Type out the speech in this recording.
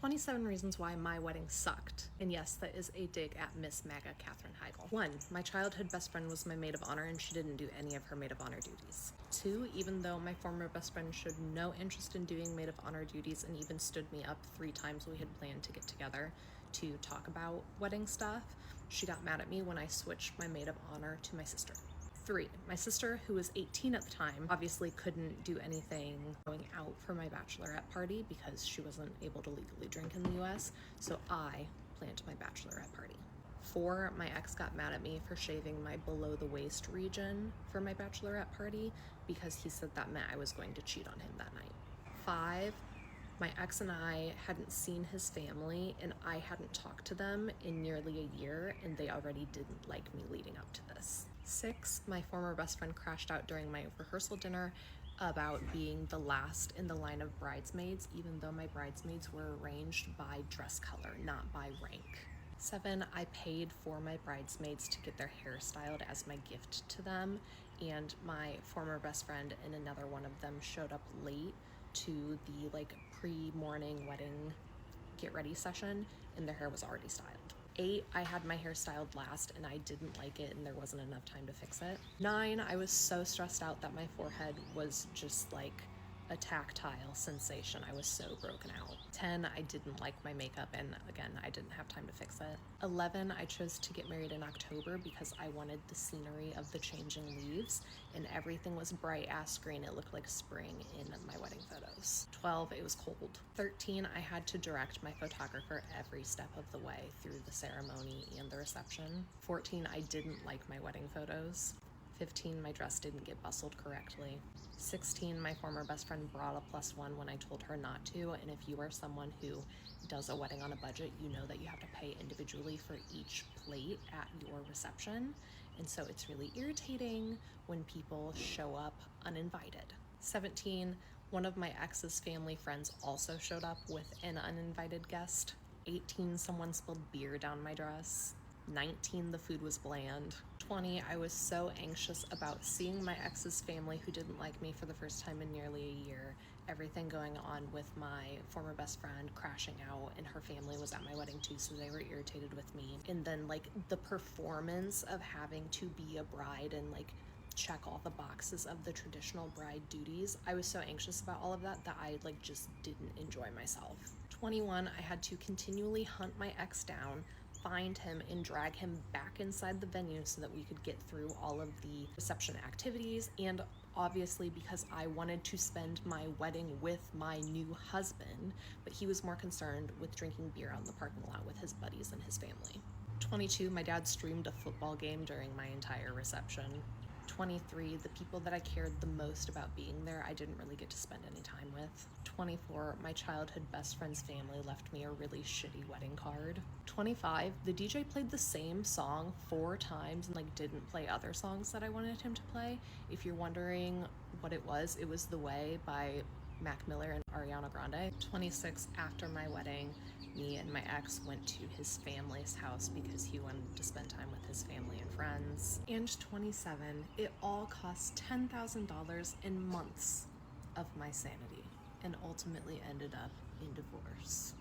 27 reasons why my wedding sucked. And yes, that is a dig at Miss MAGA Katherine Heigl. 1. My childhood best friend was my maid of honor and she didn't do any of her maid of honor duties. 2. Even though my former best friend showed no interest in doing maid of honor duties and even stood me up 3 times we had planned to get together to talk about wedding stuff, she got mad at me when I switched my maid of honor to my sister. 3. My sister, who was 18 at the time, obviously couldn't do anything going out for my bachelorette party because she wasn't able to legally drink in the US, so I planned my bachelorette party. 4. My ex got mad at me for shaving my below the waist region for my bachelorette party because he said that meant I was going to cheat on him that night. 5. My ex and I hadn't seen his family and I hadn't talked to them in nearly a year and they already didn't like me leading up to this. 6. My former best friend crashed out during my rehearsal dinner about being the last in the line of bridesmaids, even though my bridesmaids were arranged by dress color, not by rank. 7. I paid for my bridesmaids to get their hair styled as my gift to them, and my former best friend and another one of them showed up late to the pre-morning wedding get ready session and their hair was already styled. 8. I had my hair styled last and I didn't like it and there wasn't enough time to fix it. 9. I was so stressed out that my forehead was just like a tactile sensation. I was so broken out. 10. I didn't like my makeup and again, I didn't have time to fix it. 11. I chose to get married in October because I wanted the scenery of the changing leaves and everything was bright ass green. It looked like spring in my wedding photos. 12. It was cold. 13. I had to direct my photographer every step of the way through the ceremony and the reception. 14. I didn't like my wedding photos. 15. My dress didn't get bustled correctly. 16. My former best friend brought a +1 when I told her not to, and if you are someone who does a wedding on a budget, you know that you have to pay individually for each plate at your reception, and so it's really irritating when people show up uninvited. 17. One of my ex's family friends also showed up with an uninvited guest. 18. Someone spilled beer down my dress. 19. The food was bland. 20. I was so anxious about seeing my ex's family who didn't like me for the first time in nearly a year. Everything going on with my former best friend crashing out and her family was at my wedding too, so they were irritated with me. And then the performance of having to be a bride and check all the boxes of the traditional bride duties. I was so anxious about all of that I just didn't enjoy myself. 21. I had to continually hunt my ex down, find him and drag him back inside the venue so that we could get through all of the reception activities, and obviously because I wanted to spend my wedding with my new husband, but he was more concerned with drinking beer out in the parking lot with his buddies and his family. 22. My dad streamed a football game during my entire reception. 23. The people that I cared the most about being there, I didn't really get to spend any time with. 24. My childhood best friend's family left me a really shitty wedding card. 25. The DJ played the same song 4 times and didn't play other songs that I wanted him to play. If you're wondering what it was The Way by Mac Miller and Ariana Grande. 26. After my wedding, me and my ex went to his family's house because he wanted to spend time with his family and friends. And 27. It all cost $10,000 in months of my sanity and ultimately ended up in divorce.